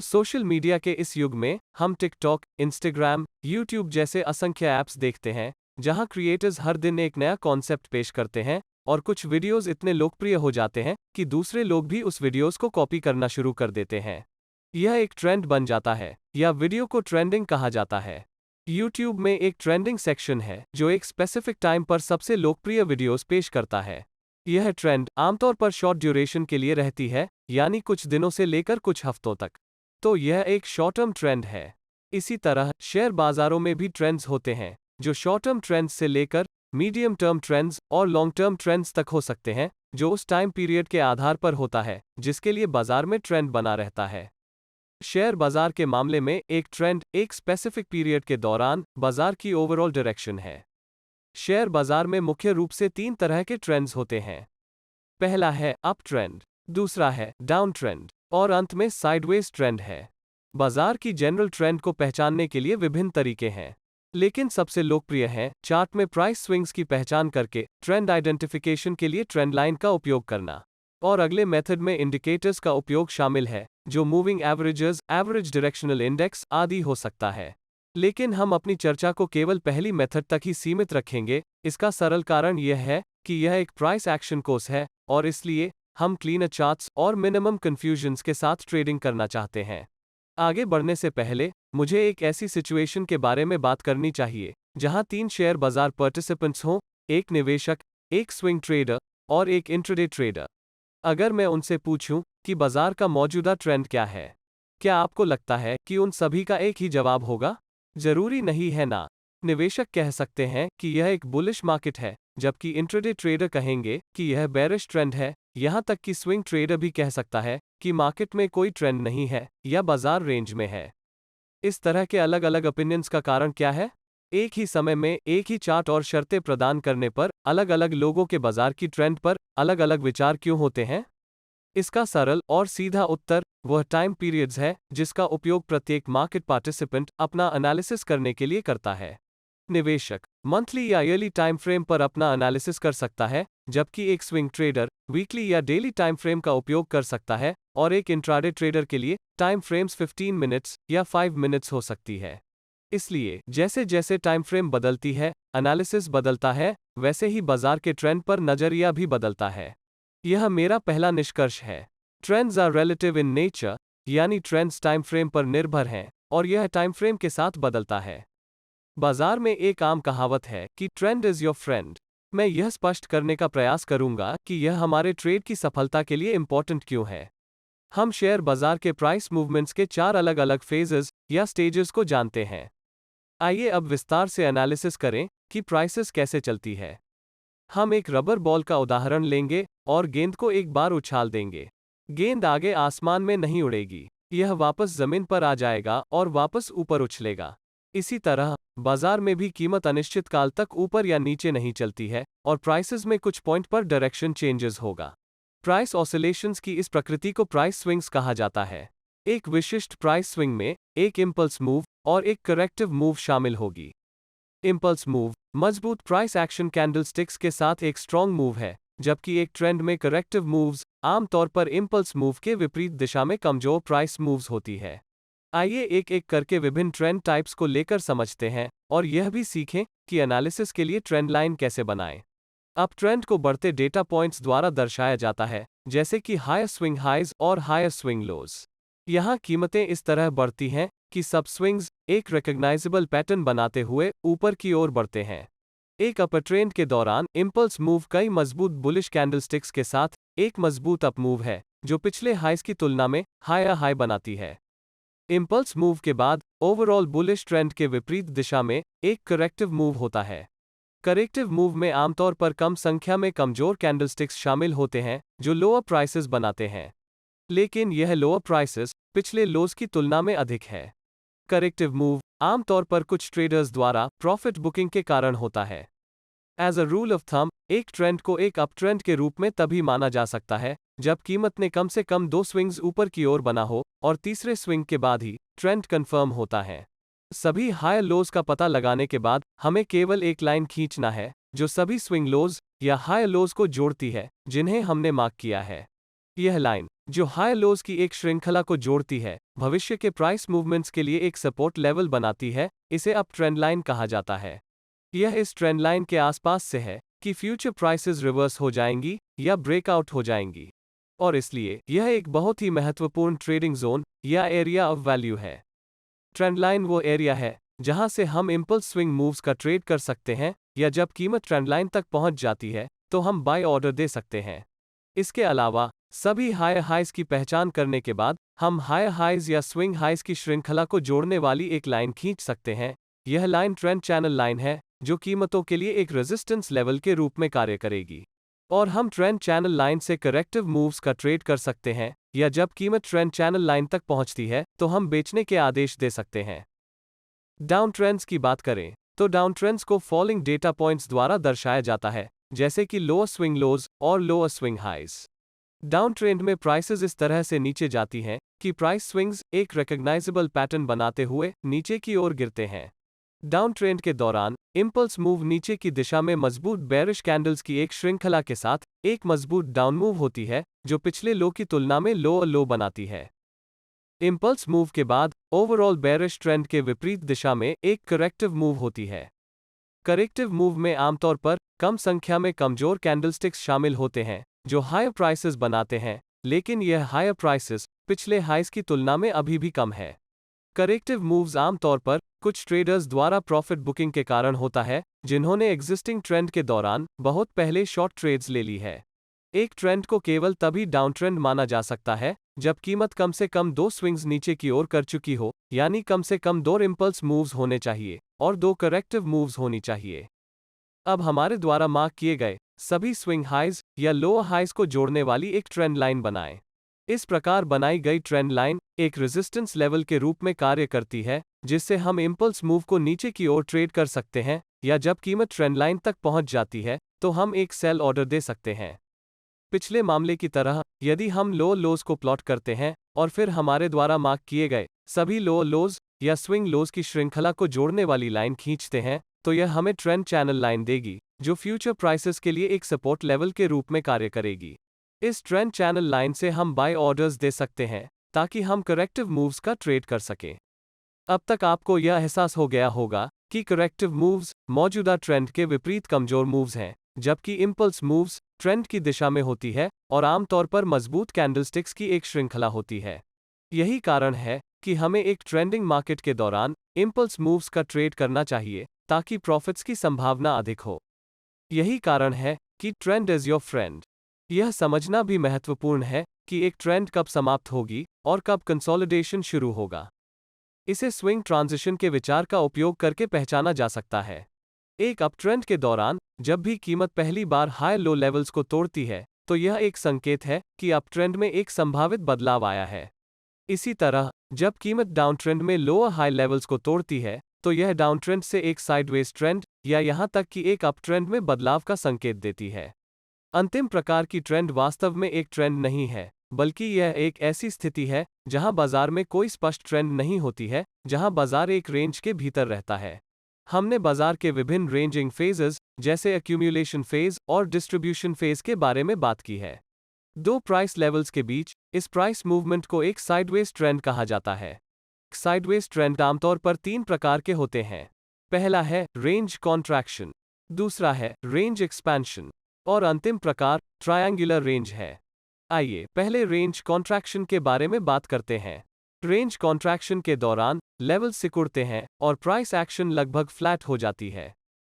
Social media के इस युग में हम टिकटॉक, इंस्टाग्राम, यूट्यूब जैसे असंख्य ऐप्स देखते हैं, जहां क्रिएटर्स हर दिन एक नया कॉन्सेप्ट पेश करते हैं और कुछ वीडियोस इतने लोकप्रिय हो जाते हैं कि दूसरे लोग भी उस वीडियोस को कॉपी करना शुरू कर देते हैं। यह एक ट्रेंड बन जाता है या वीडियो को ट्रेंडिंग कहा जाता है। यूट्यूब में एक ट्रेंडिंग सेक्शन है जो एक स्पेसिफिक टाइम पर सबसे लोकप्रिय वीडियोस पेश करता है। यह ट्रेंड आमतौर पर शॉर्ट ड्यूरेशन के लिए रहती है, यानी कुछ दिनों से लेकर कुछ हफ्तों तक। तो यह एक शॉर्ट टर्म ट्रेंड है। इसी तरह शेयर बाजारों में भी ट्रेंड्स होते हैं, जो शॉर्ट टर्म ट्रेंड्स से लेकर मीडियम टर्म ट्रेंड्स और लॉन्ग टर्म ट्रेंड्स तक हो सकते हैं, जो उस टाइम पीरियड के आधार पर होता है जिसके लिए बाजार में ट्रेंड बना रहता है। शेयर बाजार के मामले में एक ट्रेंड एक स्पेसिफिक पीरियड के दौरान बाजार की ओवरऑल डायरेक्शन है। शेयर बाजार में मुख्य रूप से 3 तरह के ट्रेंड्स होते हैं। पहला है अप ट्रेंड, दूसरा है डाउन ट्रेंड और अंत में साइडवेज ट्रेंड है। बाजार की जनरल ट्रेंड को पहचानने के लिए विभिन्न तरीके हैं, लेकिन सबसे लोकप्रिय है चार्ट में प्राइस स्विंग्स की पहचान करके ट्रेंड आइडेंटिफिकेशन के लिए ट्रेंड लाइन का उपयोग करना। और अगले मेथड में इंडिकेटर्स का उपयोग शामिल है, जो moving averages, average directional index आदि हो सकता है। लेकिन हम अपनी चर्चा को केवल पहली मेथड तक ही सीमित रखेंगे। इसका सरल कारण यह है कि यह एक प्राइस एक्शन कोर्स है और इसलिए हम क्लीनर चार्ट्स और मिनिमम कंफ्यूजन्स के साथ ट्रेडिंग करना चाहते हैं। आगे बढ़ने से पहले मुझे एक ऐसी सिचुएशन के बारे में बात करनी चाहिए जहां 3 शेयर बाजार पार्टिसिपेंट्स हों, एक निवेशक, एक स्विंग ट्रेडर और एक इंट्राडे ट्रेडर। अगर मैं उनसे पूछूं कि बाजार का मौजूदा ट्रेंड क्या है, क्या आपको लगता है कि उन सभी का एक ही जवाब होगा? जरूरी नहीं है ना। निवेशक कह सकते हैं कि यह एक बुलिश मार्केट है, जबकि इंट्राडे ट्रेडर कहेंगे कि यह बेरिश ट्रेंड है। यहां तक कि स्विंग ट्रेडर भी कह सकता है कि मार्केट में कोई ट्रेंड नहीं है या बाजार रेंज में है। इस तरह के अलग अलग ओपिनियंस का कारण क्या है? एक ही समय में एक ही चार्ट और शर्तें प्रदान करने पर अलग अलग लोगों के बाजार की ट्रेंड पर अलग अलग विचार क्यों होते हैं? इसका सरल और सीधा उत्तर वह टाइम पीरियड्स है जिसका उपयोग प्रत्येक मार्केट पार्टिसिपेंट अपना एनालिसिस करने के लिए करता है। निवेशक मंथली या ईयरली टाइम फ्रेम पर अपना एनालिसिस कर सकता है, जबकि एक स्विंग ट्रेडर वीकली या डेली टाइम फ्रेम का उपयोग कर सकता है और एक इंट्राडे ट्रेडर के लिए टाइम फ्रेम्स 15 मिनट्स या 5 मिनट्स हो सकती है। इसलिए जैसे जैसे टाइम फ्रेम बदलती है, एनालिसिस बदलता है, वैसे ही बाजार के ट्रेंड पर नजरिया भी बदलता है। यह मेरा पहला निष्कर्ष है। Trends are relative in nature, यानी ट्रेंड्स टाइम फ्रेम पर निर्भर हैं और यह टाइम फ्रेम के साथ बदलता है। बाजार में एक आम कहावत है कि ट्रेंड इज योर फ्रेंड। मैं यह स्पष्ट करने का प्रयास करूंगा कि यह हमारे ट्रेड की सफलता के लिए इंपॉर्टेंट क्यों है। हम शेयर बाजार के प्राइस मूवमेंट्स के 4 अलग अलग फेजेस या स्टेजेस को जानते हैं। आइए अब विस्तार से एनालिसिस करें कि प्राइसेस कैसे चलती है। हम एक रबर बॉल का उदाहरण लेंगे और गेंद को एक बार उछाल देंगे। गेंद आगे आसमान में नहीं उड़ेगी, यह वापस जमीन पर आ जाएगा और वापस ऊपर उछलेगा। इसी तरह बाजार में भी कीमत अनिश्चित काल तक ऊपर या नीचे नहीं चलती है और प्राइसेस में कुछ पॉइंट पर डायरेक्शन चेंजेस होगा। प्राइस ऑसिलेशंस की इस प्रकृति को प्राइस स्विंग्स कहा जाता है। एक विशिष्ट प्राइस स्विंग में एक इंपल्स मूव और एक करेक्टिव मूव शामिल होगी। इंपल्स मूव मजबूत प्राइस एक्शन कैंडलस्टिक्स के साथ एक स्ट्रॉन्ग मूव है, जबकि एक ट्रेंड में करेक्टिव मूव्स आमतौर पर इंपल्स मूव के विपरीत दिशा में कमजोर प्राइस मूव्स होती है। आइए एक एक करके विभिन्न ट्रेंड टाइप्स को लेकर समझते हैं और यह भी सीखें कि एनालिसिस के लिए ट्रेंड लाइन कैसे बनाएं। अप ट्रेंड को बढ़ते डेटा पॉइंट्स द्वारा दर्शाया जाता है, जैसे कि हायर स्विंग हाइज और हायर स्विंग लोज। यहाँ कीमतें इस तरह बढ़ती हैं कि सब स्विंग्स एक रिकॉग्नाइजेबल पैटर्न बनाते हुए ऊपर की ओर बढ़ते हैं। एक अपर ट्रेंड के दौरान इंपल्स मूव कई मजबूत बुलिश कैंडलस्टिक्स के साथ एक मजबूत अप मूव है, जो पिछले हाइज की तुलना में हायर हाई बनाती है। इंपल्स मूव के बाद ओवरऑल बुलिश ट्रेंड के विपरीत दिशा में एक करेक्टिव मूव होता है। करेक्टिव मूव में आमतौर पर कम संख्या में कमजोर कैंडलस्टिक्स शामिल होते हैं जो लोअर प्राइसेस बनाते हैं, लेकिन यह लोअर प्राइसेस पिछले लोज की तुलना में अधिक है। करेक्टिव मूव आमतौर पर कुछ ट्रेडर्स द्वारा प्रॉफिट बुकिंग के कारण होता है। As a rule of thumb, एक ट्रेंड को एक अप ट्रेंड के रूप में तभी माना जा सकता है जब कीमत ने कम से कम 2 स्विंग्स ऊपर की ओर बना हो और तीसरे स्विंग के बाद ही ट्रेंड कंफर्म होता है। सभी हायर लोज का पता लगाने के बाद हमें केवल एक लाइन खींचना है जो सभी स्विंग लोज या हायर लोज को जोड़ती है जिन्हें हमने मार्क किया है। यह लाइन जो हाई लोज की एक श्रृंखला को जोड़ती है, भविष्य के प्राइस मूवमेंट्स के लिए एक सपोर्ट लेवल बनाती है, इसे अप ट्रेंड लाइन कहा जाता है। यह इस ट्रेंड लाइन के आसपास से है कि फ्यूचर प्राइसेस रिवर्स हो जाएंगी या ब्रेकआउट हो जाएंगी, और इसलिए यह एक बहुत ही महत्वपूर्ण ट्रेडिंग जोन या एरिया ऑफ वैल्यू है। ट्रेंड लाइन वो एरिया है जहां से हम इंपल्स स्विंग मूव्स का ट्रेड कर सकते हैं, या जब कीमत ट्रेंड लाइन तक पहुंच जाती है तो हम बाय ऑर्डर दे सकते हैं। इसके अलावा सभी हाई हाइज की पहचान करने के बाद हम हाई हाइज या स्विंग हाइज की श्रृंखला को जोड़ने वाली एक लाइन खींच सकते हैं। यह लाइन ट्रेंड चैनल लाइन है जो कीमतों के लिए एक रेजिस्टेंस लेवल के रूप में कार्य करेगी, और हम ट्रेंड चैनल लाइन से करेक्टिव मूव्स का ट्रेड कर सकते हैं, या जब कीमत ट्रेंड चैनल लाइन तक पहुंचती है तो हम बेचने के आदेश दे सकते हैं। डाउन ट्रेंड्स की बात करें तो डाउन ट्रेंड्स को फॉलिंग डेटा पॉइंट्स द्वारा दर्शाया जाता है, जैसे कि लोअर स्विंग लोज और lower swing highs. Down trend में प्राइसेस इस तरह से नीचे जाती हैं कि प्राइस स्विंग्स एक रिकॉग्नाइजेबल पैटर्न बनाते हुए नीचे की ओर गिरते हैं। डाउन ट्रेंड के दौरान इंपल्स मूव नीचे की दिशा में मजबूत बेरिश कैंडल्स की एक श्रृंखला के साथ एक मजबूत डाउन मूव होती है, जो पिछले लो की तुलना में लोअर लो बनाती है। इंपल्स मूव के बाद ओवरऑल बेरिश ट्रेंड के विपरीत दिशा में एक करेक्टिव मूव होती है। करेक्टिव मूव में आमतौर पर कम संख्या में कमजोर कैंडलस्टिक्स शामिल होते हैं जो हायर प्राइसेस बनाते हैं, लेकिन यह हायर प्राइसेस पिछले हाइस की तुलना में अभी भी कम है। करेक्टिव मूव्स आमतौर पर कुछ ट्रेडर्स द्वारा प्रॉफिट बुकिंग के कारण होता है, जिन्होंने एग्जिस्टिंग ट्रेंड के दौरान बहुत पहले शॉर्ट ट्रेड्स ले ली है। एक ट्रेंड को केवल तभी डाउन ट्रेंड माना जा सकता है जब कीमत कम से कम 2 स्विंग्स नीचे की ओर कर चुकी हो, यानी कम से कम 2 इंपल्स मूव्स होने चाहिए और 2 करेक्टिव मूव्स होनी चाहिए। अब हमारे द्वारा मार्क किए गए सभी स्विंग हाइज या लोअर हाइज को जोड़ने वाली एक ट्रेंड लाइन बनाएं। इस प्रकार बनाई गई ट्रेंड लाइन एक रेजिस्टेंस लेवल के रूप में कार्य करती है, जिससे हम इंपल्स मूव को नीचे की ओर ट्रेड कर सकते हैं, या जब कीमत ट्रेंड लाइन तक पहुंच जाती है तो हम एक सेल ऑर्डर दे सकते हैं। पिछले मामले की तरह यदि हम लो लोज को प्लॉट करते हैं और फिर हमारे द्वारा मार्क किए गए सभी लो लोज या स्विंग लोज की श्रृंखला को जोड़ने वाली लाइन खींचते हैं, तो यह हमें ट्रेंड चैनल लाइन देगी, जो फ्यूचर प्राइसेस के लिए एक सपोर्ट लेवल के रूप में कार्य करेगी। इस ट्रेंड चैनल लाइन से हम बाय ऑर्डर्स दे सकते हैं ताकि हम करेक्टिव मूव्स का ट्रेड कर सकें। अब तक आपको यह एहसास हो गया होगा कि करेक्टिव मूव्स मौजूदा ट्रेंड के विपरीत कमजोर मूव्स हैं, जबकि इंपल्स मूव्स ट्रेंड की दिशा में होती है और आमतौर पर मजबूत कैंडलस्टिक्स की एक श्रृंखला होती है। यही कारण है कि हमें एक ट्रेंडिंग मार्केट के दौरान इंपल्स मूव्स का ट्रेड करना चाहिए ताकि प्रॉफिट्स की संभावना अधिक हो। यही कारण है कि ट्रेंड इज योर फ्रेंड। यह समझना भी महत्वपूर्ण है कि एक ट्रेंड कब समाप्त होगी और कब कंसोलिडेशन शुरू होगा। इसे स्विंग ट्रांजिशन के विचार का उपयोग करके पहचाना जा सकता है। एक अपट्रेंड के दौरान जब भी कीमत पहली बार हाई लो लेवल्स को तोड़ती है, तो यह एक संकेत है कि अपट्रेंड में एक संभावित बदलाव आया है। इसी तरह जब कीमत डाउनट्रेंड में लोअर हाई लेवल्स को तोड़ती है, तो यह डाउनट्रेंड से एक साइडवेज ट्रेंड या यहां तक कि एक अपट्रेंड में बदलाव का संकेत देती है। अंतिम प्रकार की ट्रेंड वास्तव में एक ट्रेंड नहीं है, बल्कि यह एक ऐसी स्थिति है जहां बाजार में कोई स्पष्ट ट्रेंड नहीं होती है, जहां बाजार एक रेंज के भीतर रहता है। हमने बाजार के विभिन्न रेंजिंग फेजेस जैसे एक्यूमुलेशन फेज और डिस्ट्रीब्यूशन फेज के बारे में बात की है। 2 प्राइस लेवल्स के बीच इस प्राइस मूवमेंट को एक साइडवेज ट्रेंड कहा जाता है। साइडवेज ट्रेंड आमतौर पर 3 प्रकार के होते हैं। पहला है रेंज कॉन्ट्रैक्शन, दूसरा है रेंज एक्सपेंशन, और अंतिम प्रकार ट्रायंगुलर रेंज है। आइए पहले रेंज कॉन्ट्रैक्शन के बारे में बात करते हैं। रेंज कॉन्ट्रैक्शन के दौरान लेवल्स सिकुड़ते हैं और प्राइस एक्शन लगभग फ्लैट हो जाती है।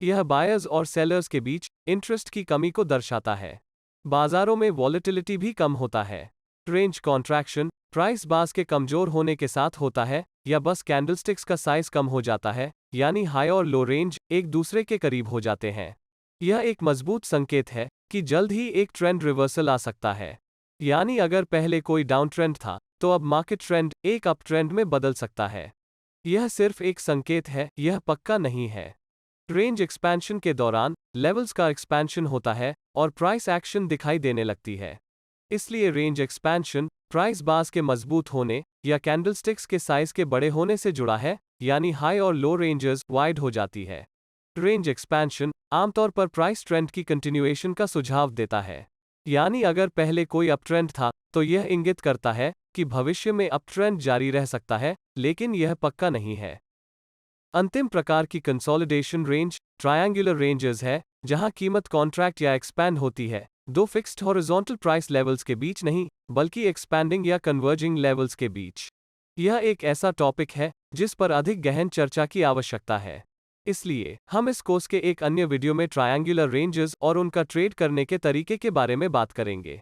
यह बायर्स और सेलर्स के बीच इंटरेस्ट की कमी को दर्शाता है। बाजारों में वॉलेटिलिटी भी कम होता है। रेंज कॉन्ट्रैक्शन प्राइस बास के कमजोर होने के साथ होता है, या बस कैंडलस्टिक्स का साइज कम हो जाता है, यानी हाई और लो रेंज एक दूसरे के करीब हो जाते हैं। यह एक मजबूत संकेत है कि जल्द ही एक ट्रेंड रिवर्सल आ सकता है। यानी अगर पहले कोई डाउन ट्रेंड था, तो अब मार्केट ट्रेंड एक अप ट्रेंड में बदल सकता है। यह सिर्फ एक संकेत है, यह पक्का नहीं है। रेंज एक्सपेंशन के दौरान लेवल्स का एक्सपेंशन होता है और प्राइस एक्शन दिखाई देने लगती है। इसलिए रेंज एक्सपेंशन प्राइस बास के मजबूत होने या कैंडलस्टिक्स के साइज के बड़े होने से जुड़ा है, यानी हाई और लो रेंजेस वाइड हो जाती है। रेंज एक्सपेंशन आमतौर पर प्राइस ट्रेंड की कंटिन्यूएशन का सुझाव देता है। यानी अगर पहले कोई अपट्रेंड था, तो यह इंगित करता है कि भविष्य में अपट्रेंड जारी रह सकता है, लेकिन यह पक्का नहीं है। अंतिम प्रकार की कंसोलिडेशन रेंज ट्रायंगुलर रेंजेस है, जहां कीमत कॉन्ट्रैक्ट या एक्सपैंड होती है, दो फिक्स्ड हॉरिजॉन्टल प्राइस लेवल्स के बीच नहीं, बल्कि एक्सपैंडिंग या कन्वर्जिंग लेवल्स के बीच। यह एक ऐसा टॉपिक है जिस पर अधिक गहन चर्चा की आवश्यकता है। इसलिए हम इस कोर्स के एक अन्य वीडियो में ट्रायंगुलर रेंजेस और उनका ट्रेड करने के तरीके के बारे में बात करेंगे।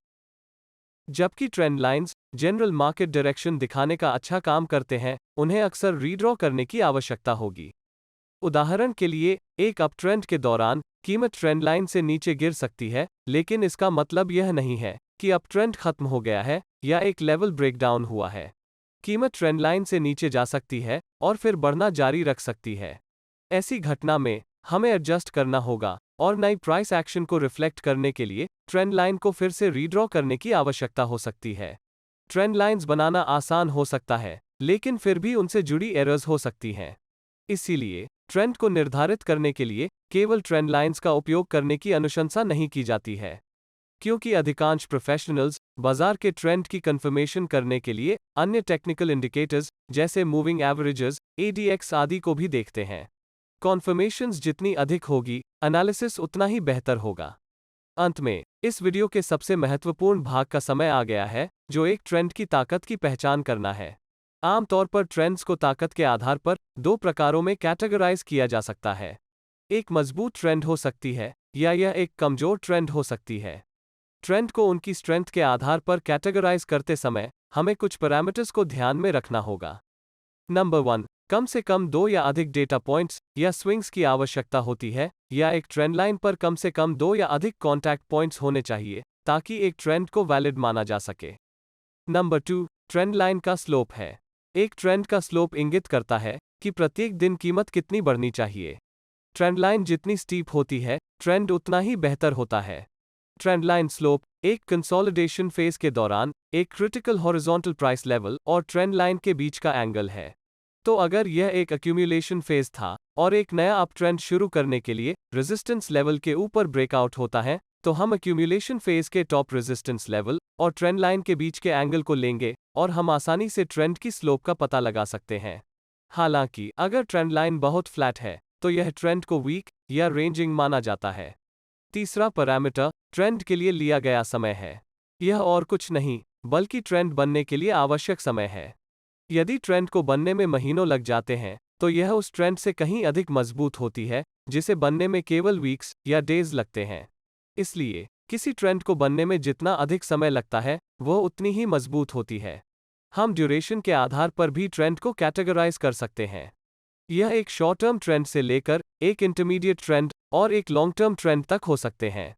जबकि trend lines general market direction दिखाने का अच्छा काम करते हैं, उन्हें अक्सर रीड्रॉ करने की आवश्यकता होगी। उदाहरण के लिए, एक अपट्रेंड के दौरान कीमत ट्रेंड लाइन से नीचे गिर सकती है, लेकिन इसका मतलब यह नहीं है कि अपट्रेंड खत्म हो गया है या एक लेवल ब्रेकडाउन हुआ है। कीमत ट्रेंड लाइन से नीचे जा सकती है और फिर बढ़ना जारी रख सकती है। ऐसी घटना में हमें एडजस्ट करना होगा और नई प्राइस एक्शन को रिफ्लेक्ट करने के लिए ट्रेंड लाइन को फिर से रीड्रॉ करने की आवश्यकता हो सकती है। ट्रेंड लाइंस बनाना आसान हो सकता है, लेकिन फिर भी उनसे जुड़ी एरर्स हो सकती हैं। इसीलिए ट्रेंड को निर्धारित करने के लिए केवल ट्रेंड लाइंस का उपयोग करने की अनुशंसा नहीं की जाती है, क्योंकि अधिकांश प्रोफेशनल्स बाजार के ट्रेंड की कंफर्मेशन करने के लिए अन्य टेक्निकल इंडिकेटर्स जैसे मूविंग एवरेजेस, ADX आदि को भी देखते हैं। कॉन्फर्मेशंस जितनी अधिक होगी, एनालिसिस उतना ही बेहतर होगा। अंत में, इस वीडियो के सबसे महत्वपूर्ण भाग का समय आ गया है, जो एक ट्रेंड की ताकत की पहचान करना है। आमतौर पर ट्रेंड्स को ताकत के आधार पर दो प्रकारों में कैटेगराइज किया जा सकता है। एक मजबूत ट्रेंड हो सकती है, या यह एक कमजोर ट्रेंड हो सकती है। ट्रेंड को उनकी स्ट्रेंथ के आधार पर कैटेगराइज करते समय हमें कुछ पैरामीटर्स को ध्यान में रखना होगा। नंबर 1, कम से कम 2 या अधिक डेटा पॉइंट्स या स्विंग्स की आवश्यकता होती है, या एक ट्रेंड लाइन पर कम से कम 2 या अधिक कॉन्टैक्ट पॉइंट्स होने चाहिए ताकि एक ट्रेंड को वैलिड माना जा सके। नंबर 2, ट्रेंड लाइन का स्लोप है। एक ट्रेंड का स्लोप इंगित करता है कि प्रत्येक दिन कीमत कितनी बढ़नी चाहिए। ट्रेंड लाइन जितनी स्टीप होती है, ट्रेंड उतना ही बेहतर होता है। ट्रेंड लाइन स्लोप एक कंसोलिडेशन फेज के दौरान एक क्रिटिकल हॉरिजॉन्टल प्राइस लेवल और ट्रेंड लाइन के बीच का एंगल है। तो अगर यह एक एक्यूमुलेशन फेज था और एक नया अप ट्रेंड शुरू करने के लिए रेजिस्टेंस लेवल के ऊपर ब्रेकआउट होता है, तो हम एक्यूमुलेशन फेज के टॉप रेजिस्टेंस लेवल और ट्रेंड लाइन के बीच के एंगल को लेंगे और हम आसानी से ट्रेंड की स्लोप का पता लगा सकते हैं। हालांकि अगर ट्रेंड लाइन बहुत फ्लैट है, तो यह ट्रेंड को वीक या रेंजिंग माना जाता है। तीसरा पैरामीटर ट्रेंड के लिए लिया गया समय है। यह और कुछ नहीं, बल्कि ट्रेंड बनने के लिए आवश्यक समय है। यदि ट्रेंड को बनने में महीनों लग जाते हैं, तो यह उस ट्रेंड से कहीं अधिक मजबूत होती है, जिसे बनने में केवल वीक्स या डेज लगते हैं। इसलिए किसी ट्रेंड को बनने में जितना अधिक समय लगता है, वह उतनी ही मजबूत होती है। हम ड्यूरेशन के आधार पर भी ट्रेंड को कैटेगराइज कर सकते हैं। यह एक शॉर्ट टर्म ट्रेंड से लेकर एक इंटरमीडिएट ट्रेंड और एक लॉन्ग टर्म ट्रेंड तक हो सकते हैं।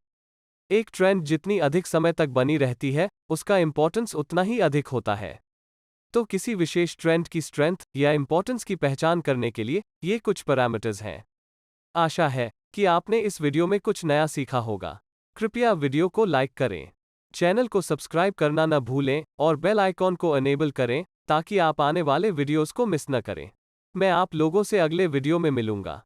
एक ट्रेंड जितनी अधिक समय तक बनी रहती है, उसका इंपॉर्टेंस उतना ही अधिक होता है। तो किसी विशेष ट्रेंड की स्ट्रेंथ या इंपॉर्टेंस की पहचान करने के लिए ये कुछ पैरामीटर्स हैं। आशा है कि आपने इस वीडियो में कुछ नया सीखा होगा। कृपया वीडियो को लाइक करें, चैनल को सब्सक्राइब करना न भूलें और बेल आइकॉन को अनेबल करें ताकि आप आने वाले वीडियोस को मिस न करें। मैं आप लोगों से अगले वीडियो में मिलूंगा।